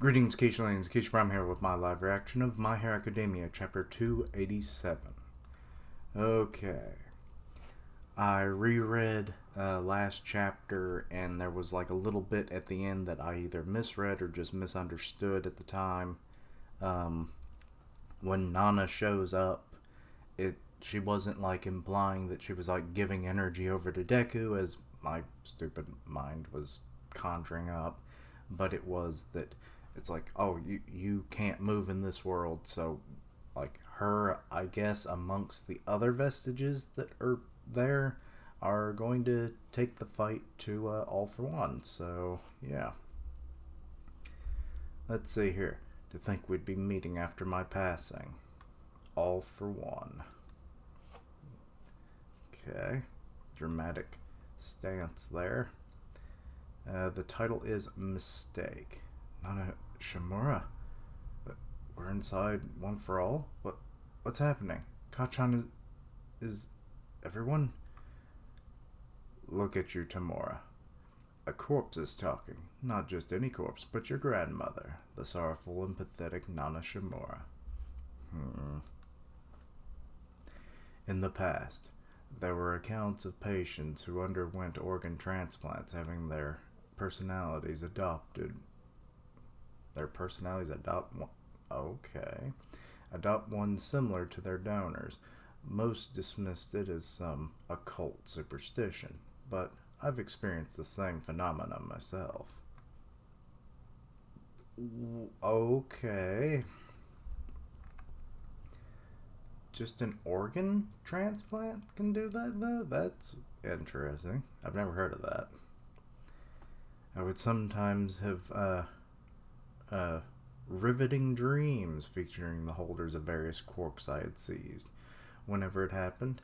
Greetings, Keishlings. Keish Prime here with my live reaction of My Hero Academia, Chapter 287. Okay. I reread last chapter, and there was like a little bit at the end that I either misread or just misunderstood at the time. When Nana shows up, she wasn't like implying that she was like giving energy over to Deku, as my stupid mind was conjuring up, but it was that it's like, oh, you can't move in this world, so like her, I guess, amongst the other vestiges that are there are going to take the fight to All for One. So yeah, let's see here. To think we'd be meeting after my passing. All for One. Okay, dramatic stance there. The title is Mistake. Nana Shimura. We're inside One for All? What's happening? Kachan is everyone? Look at you, Tamura. A corpse is talking. Not just any corpse, but your grandmother, the sorrowful and pathetic Nana Shimura. In the past, there were accounts of patients who underwent organ transplants having their personalities adopted. Adopt one similar to their donors. Most dismissed it as some occult superstition, but I've experienced the same phenomenon myself. Okay. Just an organ transplant can do that, though? That's interesting. I've never heard of that. I would sometimes have riveting dreams featuring the holders of various quarks I had seized. Whenever it happened,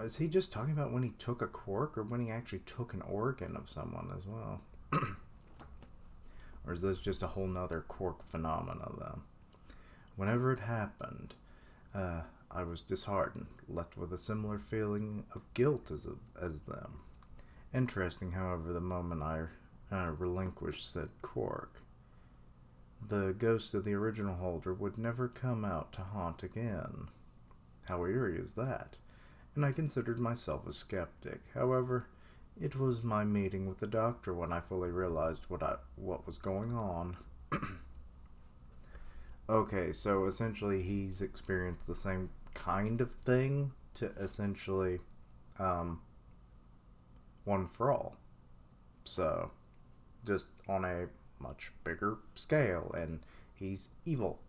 is he just talking about when he took a quark, or when he actually took an organ of someone as well? Or is this just a whole nother quark phenomena, though? Whenever it happened, I was disheartened, left with a similar feeling of guilt as them. Interesting, however, the moment I relinquished said quark, the ghost of the original holder would never come out to haunt again. How eerie is that? And I considered myself a skeptic. However, it was my meeting with the doctor when I fully realized what was going on. Okay, so essentially he's experienced the same kind of thing to essentially One for All. So, just on a much bigger scale, and he's evil.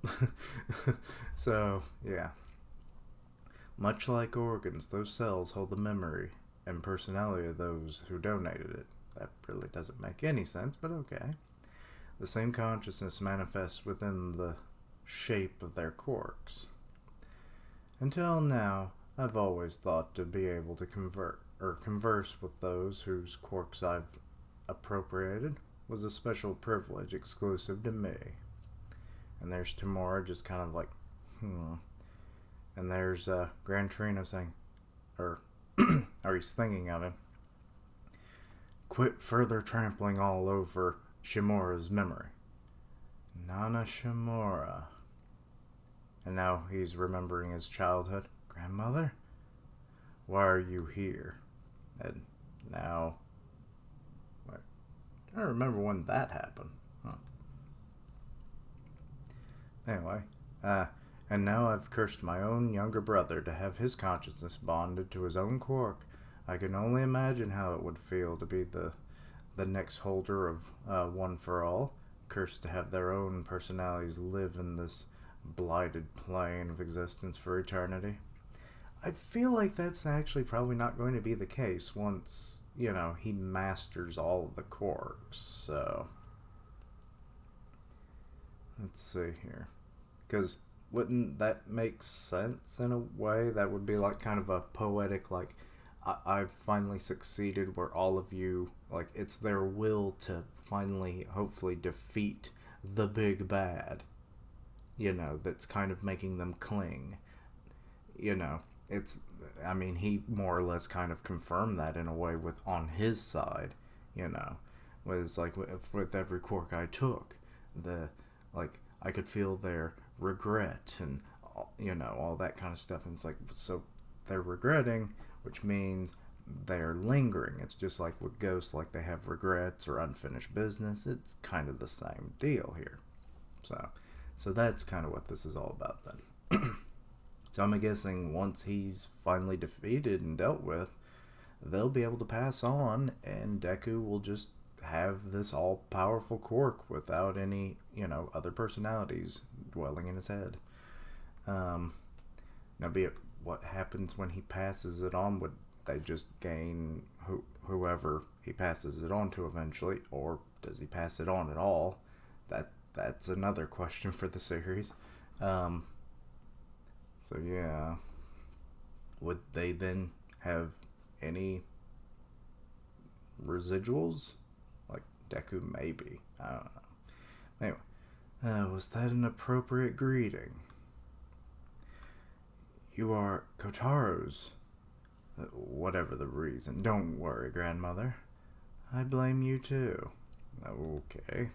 So, yeah. Much like organs, those cells hold the memory and personality of those who donated it. That really doesn't make any sense, but okay. The same consciousness manifests within the shape of their quarks. Until now, I've always thought to be able to converse with those whose quarks I've appropriated was a special privilege exclusive to me. And there's Tamura just kind of like, And there's Gran Torino saying, or he's thinking of him, quit further trampling all over Shimura's memory. Nana Shimura. And now he's remembering his childhood. Grandmother? Why are you here? And now, I don't remember when that happened. Anyway, and now I've cursed my own younger brother to have his consciousness bonded to his own quark. I can only imagine how it would feel to be the next holder of One for All, cursed to have their own personalities live in this blighted plane of existence for eternity. I feel like that's actually probably not going to be the case once, he masters all of the quarks. So, let's see here. Because wouldn't that make sense in a way? That would be like kind of a poetic, like, I've finally succeeded, where all of you, like, it's their will to finally, hopefully, defeat the big bad. That's kind of making them cling. He more or less kind of confirmed that in a way on his side, was like with every quirk I took, the like I could feel their regret and all that kind of stuff. And it's like, so they're regretting, which means they're lingering. It's just like with ghosts, like they have regrets or unfinished business. It's kind of the same deal here. So that's kind of what this is all about then. So I'm guessing once he's finally defeated and dealt with, they'll be able to pass on, and Deku will just have this all-powerful quirk without any, other personalities dwelling in his head. Now, be it what happens when he passes it on, would they just gain whoever he passes it on to eventually, or does he pass it on at all? That's another question for the series. So yeah, would they then have any residuals? Like Deku, maybe. I don't know. Anyway, was that an appropriate greeting? You are Kotaro's. Whatever the reason. Don't worry, grandmother. I blame you too. Okay.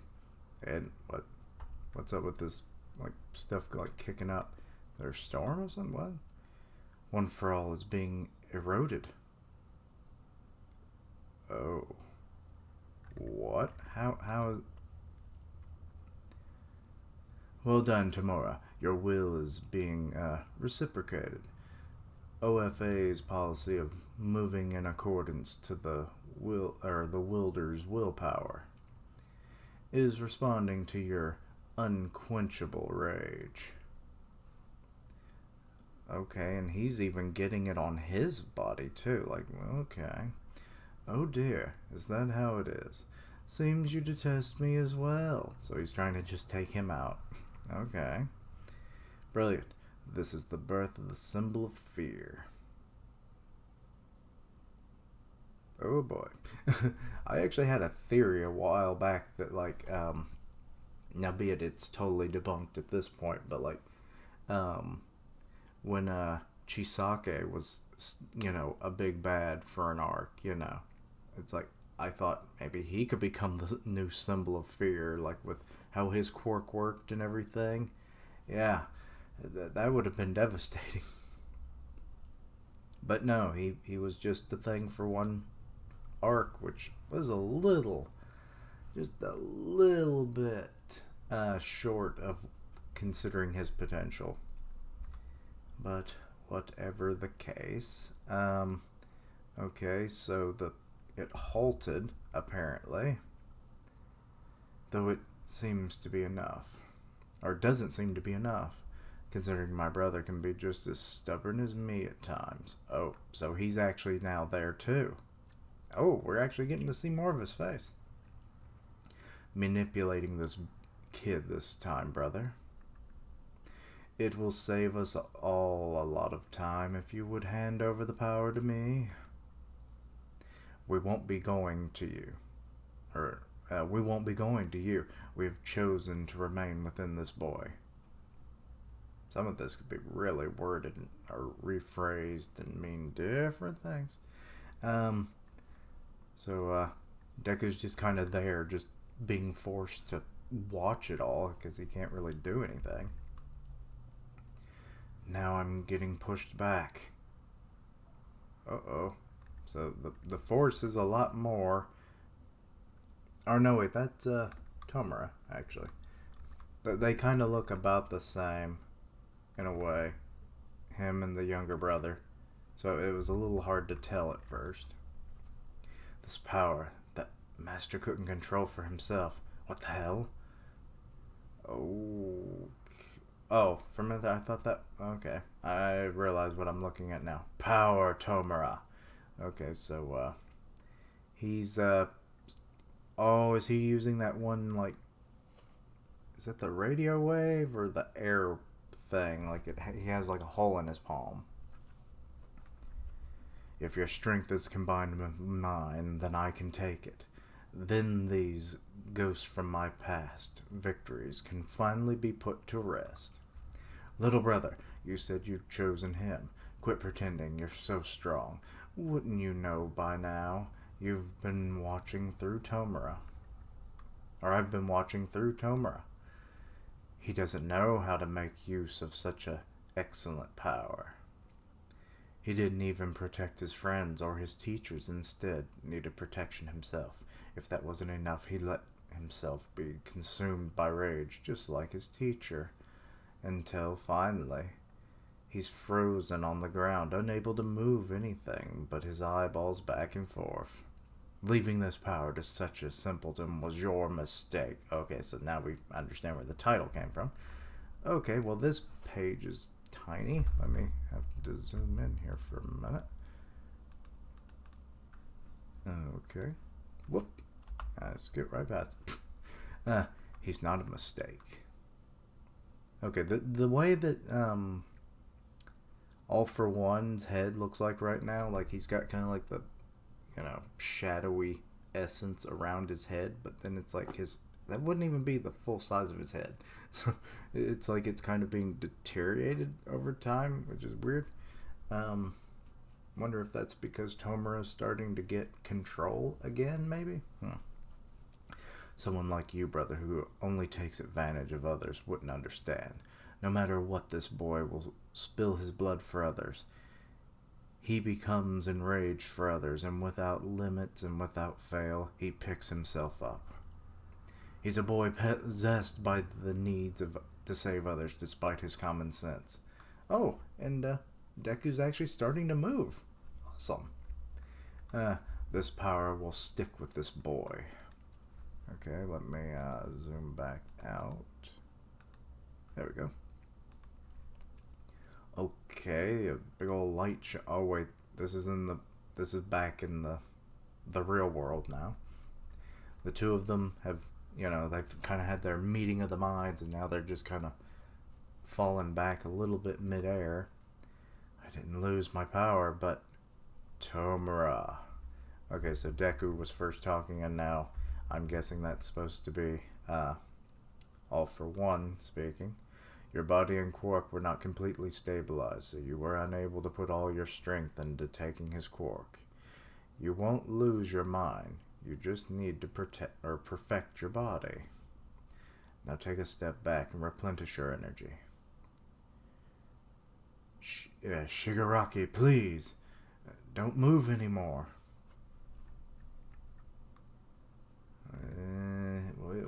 And what's up with this stuff kicking up? There's a storm or something? What? One for All is being eroded. Oh. What? How is... Well done, Tamura. Your will is being reciprocated. OFA's policy of moving in accordance to the Wilder's willpower is responding to your unquenchable rage. Okay, and he's even getting it on his body too. Okay. Oh dear, is that how it is? Seems you detest me as well. So he's trying to just take him out. Okay. Brilliant. This is the birth of the symbol of fear. Oh boy. I actually had a theory a while back that now be it it's totally debunked at this point, but when Chisake was a big bad for an arc, it's like I thought maybe he could become the new symbol of fear, with how his quirk worked and everything. Yeah, that would have been devastating. But no, he was just the thing for one arc, which was just a little bit short of considering his potential. But whatever the case, okay, so it halted apparently, though it seems to be enough, or doesn't seem to be enough, considering my brother can be just as stubborn as me at times. Oh, so he's actually now there too. Oh, we're actually getting to see more of his face. Manipulating this kid this time, brother. It will save us all a lot of time if you would hand over the power to me. We won't be going to you. We won't be going to you. We have chosen to remain within this boy. Some of this could be really worded or rephrased and mean different things. So Deku's just kind of there, just being forced to watch it all because he can't really do anything. Now I'm getting pushed back. Uh-oh. So the force is a lot more... Or no, wait, that's Tomura, actually. They kind of look about the same, in a way. Him and the younger brother. So it was a little hard to tell at first. This power that Master couldn't control for himself. What the hell? Oh, for a minute I thought that... Okay, I realize what I'm looking at now. Power Tomura. Okay, so, he's, oh, is he using that one, is it the radio wave or the air thing? He has, a hole in his palm. If your strength is combined with mine, then I can take it. Then these ghosts from my past victories can finally be put to rest. Little brother, you said you'd chosen him. Quit pretending you're so strong. Wouldn't you know by now? You've been watching through Tomura. or I've been watching through Tomura. He doesn't know how to make use of such a excellent power. He didn't even protect his friends or his teachers, instead needed protection himself. If that wasn't enough, he let himself be consumed by rage, just like his teacher, until finally he's frozen on the ground, unable to move anything but his eyeballs back and forth. Leaving this power to such a simpleton was your mistake. Okay, so now we understand where the title came from. Okay, well, this page is tiny. Let me have to zoom in here for a minute. Okay. Whoop. Let's get right past it. He's not a mistake. Okay, the way that All For One's head looks like right now, like he's got kind of like the, shadowy essence around his head, but then it's like that wouldn't even be the full size of his head. So it's like it's kind of being deteriorated over time, which is weird. Wonder if that's because Tomura's starting to get control again, maybe? Someone like you, brother, who only takes advantage of others, wouldn't understand. No matter what, this boy will spill his blood for others. He becomes enraged for others, and without limits and without fail, he picks himself up. He's a boy possessed by the needs to save others despite his common sense. Oh, and Deku's actually starting to move. Awesome. This power will stick with this boy. Okay, let me zoom back out. There we go. Okay, a big old light show. Oh wait, this is back in the real world now. The two of them have, they've kind of had their meeting of the minds, and now they're just kind of falling back a little bit midair. I didn't lose my power, but Tomura. Okay, so Deku was first talking, and now I'm guessing that's supposed to be All For One speaking. Your body and quirk were not completely stabilized, so you were unable to put all your strength into taking his quirk. You won't lose your mind. You just need to perfect your body. Now take a step back and replenish your energy. Shigaraki, please. Don't move anymore.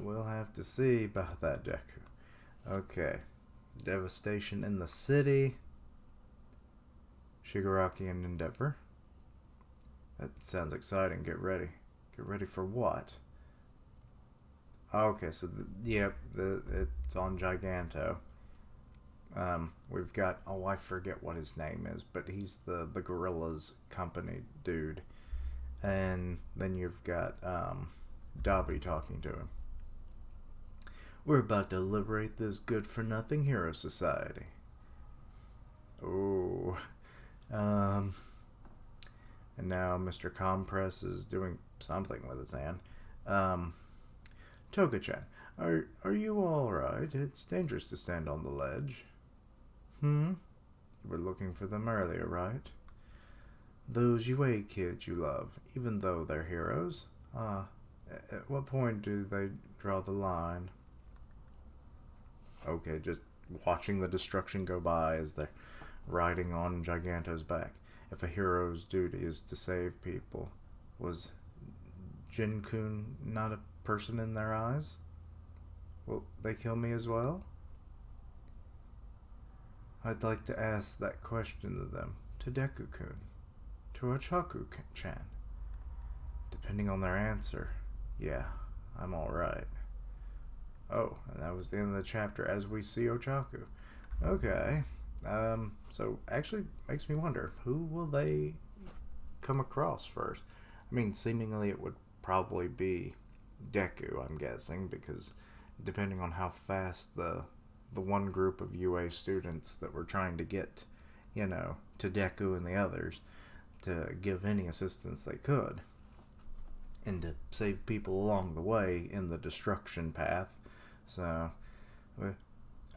We'll have to see about that, Deku. Okay. Devastation in the city. Shigaraki and Endeavor. That sounds exciting. Get ready. Get ready for what? Okay, so it's on Giganto. We've got, I forget what his name is, but he's the Gorilla's company dude. And then you've got Dabi talking to him. We're about to liberate this good-for-nothing hero society. Oh. And now Mr. Compress is doing something with his hand. Toga-chan, are you alright? It's dangerous to stand on the ledge. You were looking for them earlier, right? Those UA kids you love, even though they're heroes? At what point do they draw the line? Okay, just watching the destruction go by as they're riding on Giganto's back. If a hero's duty is to save people, was Jin-kun not a person in their eyes? Will they kill me as well? I'd like to ask that question to them, to Deku-kun, to Ochaku-chan. Depending on their answer, yeah, I'm alright. Oh, and that was the end of the chapter as we see Ochaku. Okay. So actually makes me wonder, who will they come across first? I mean, seemingly it would probably be Deku, I'm guessing, because depending on how fast the one group of UA students that were trying to get, to Deku and the others to give any assistance they could and to save people along the way in the destruction path. So,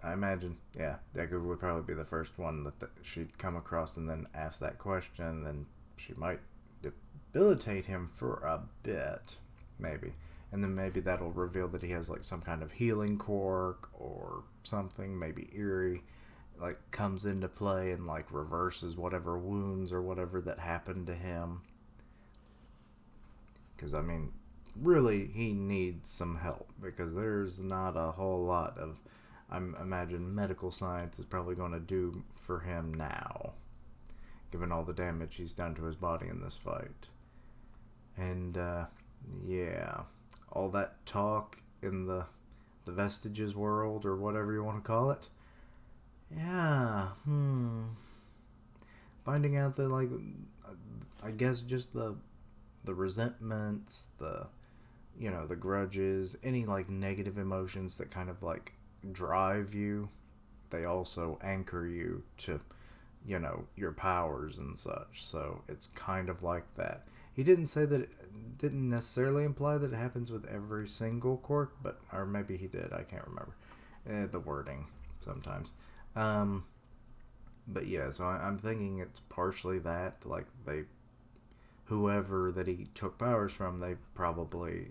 I imagine, Deku would probably be the first one that she'd come across and then ask that question, and then she might debilitate him for a bit, maybe, and then maybe that'll reveal that he has like some kind of healing quirk or something, maybe Eerie like comes into play and like reverses whatever wounds or whatever that happened to him. Because I mean, really, he needs some help because there's not a whole lot of, I imagine, medical science is probably going to do for him now, given all the damage he's done to his body in this fight. And yeah, all that talk in the vestiges world or whatever you want to call it. Yeah, finding out that like, I guess just the resentments, the the grudges, any like negative emotions that kind of like drive you, they also anchor you to your powers and such. So it's kind of like that. He didn't say that, it didn't necessarily imply that it happens with every single quirk, but or maybe he did, I can't remember the wording sometimes. But yeah, so I'm thinking it's partially that, like whoever that he took powers from, they probably,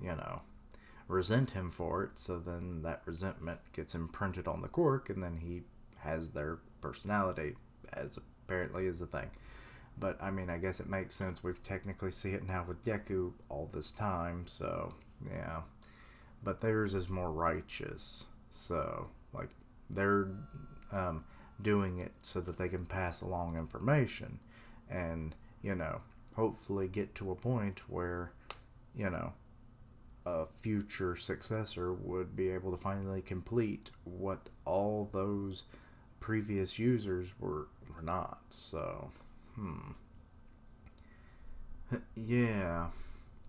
resent him for it, so then that resentment gets imprinted on the quirk, and then he has their personality, as apparently is the thing. But, I mean, I guess it makes sense. We've technically seen it now with Deku all this time, so, yeah. But theirs is more righteous, so, like, they're doing it so that they can pass along information, and, hopefully get to a point where, a future successor would be able to finally complete what all those previous users were not. So, yeah.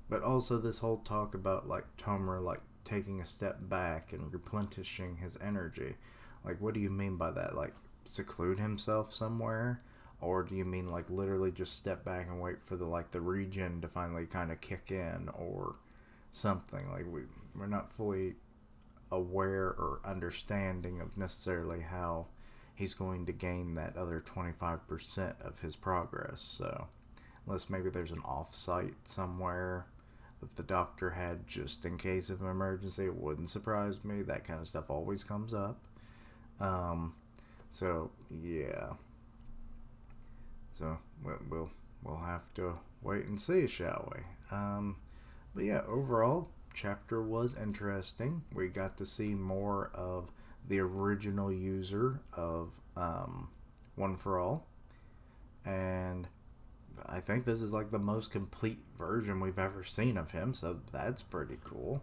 But also this whole talk about like Tomer like taking a step back and replenishing his energy. Like, what do you mean by that? Like, seclude himself somewhere? Or do you mean like literally just step back and wait for the regen to finally kind of kick in or something? Like we're not fully aware or understanding of necessarily how he's going to gain that other 25% of his progress. So unless maybe there's an off-site somewhere that the doctor had just in case of an emergency, it wouldn't surprise me. That kind of stuff always comes up. So yeah. So we'll have to wait and see, shall we? But yeah, overall, chapter was interesting. We got to see more of the original user of One for All, and I think this is like the most complete version we've ever seen of him. So that's pretty cool.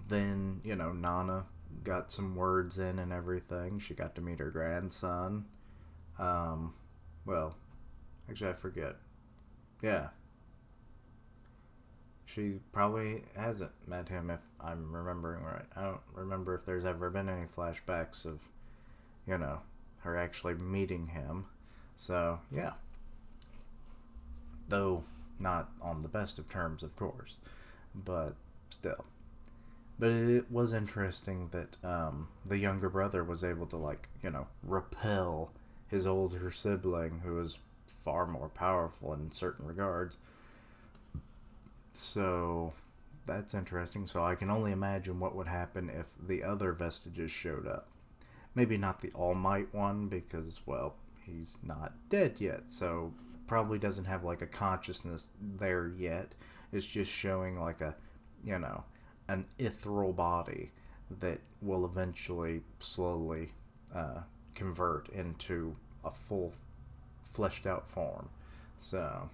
Then Nana got some words in and everything. She got to meet her grandson. Well, actually I forget. Yeah. She probably hasn't met him if I'm remembering right. I don't remember if there's ever been any flashbacks of, her actually meeting him. So, yeah. Though not on the best of terms, of course. But still. But it was interesting that the younger brother was able to, repel his older sibling, who is far more powerful in certain regards. So that's interesting. So I can only imagine what would happen if the other vestiges showed up. Maybe not the All Might one, because, well, he's not dead yet, so probably doesn't have a consciousness there yet. It's just showing an ethereal body that will eventually slowly convert into a full fleshed out form. So,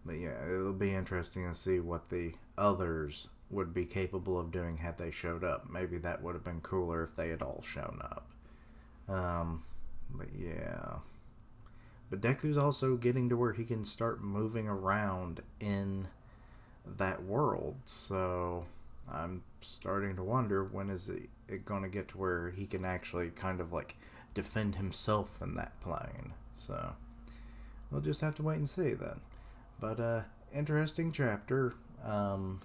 but yeah, it'll be interesting to see what the others would be capable of doing had they showed up. Maybe that would have been cooler if they had all shown up. But yeah. But Deku's also getting to where he can start moving around in that world. So I'm starting to wonder, when is it going to get to where he can actually kind of defend himself in that plane. So we'll just have to wait and see then. But interesting chapter. Got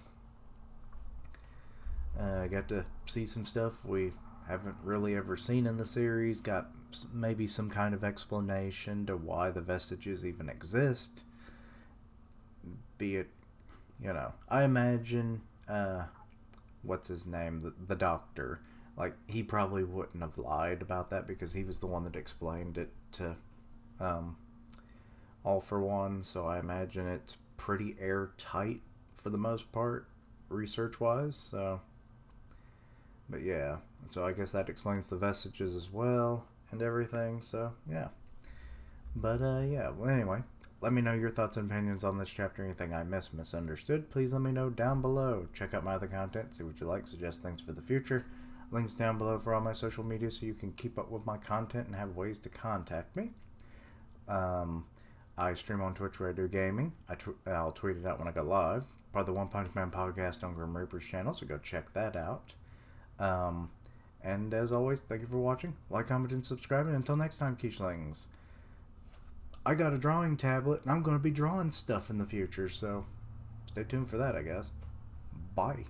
to see some stuff we haven't really ever seen in the series. Got maybe some kind of explanation to why the vestiges even exist. Be it, I imagine, what's his name, the doctor, like, he probably wouldn't have lied about that because he was the one that explained it to um, All for One, so I imagine it's pretty airtight for the most part, research wise. So, but yeah, so I guess that explains the vestiges as well and everything. So yeah, but yeah. Well, anyway, let me know your thoughts and opinions on this chapter. Anything I misunderstood, please let me know down below. Check out my other content, see what you like, suggest things for the future. Links down below for all my social media so you can keep up with my content and have ways to contact me. I stream on Twitch where I do gaming. I'll tweet it out when I go live. Part of the One Punch Man podcast on Grim Reaper's channel, so go check that out. And as always, thank you for watching. Like, comment, and subscribe. And until next time, Quiche-lings, I got a drawing tablet, and I'm going to be drawing stuff in the future, so stay tuned for that, I guess. Bye.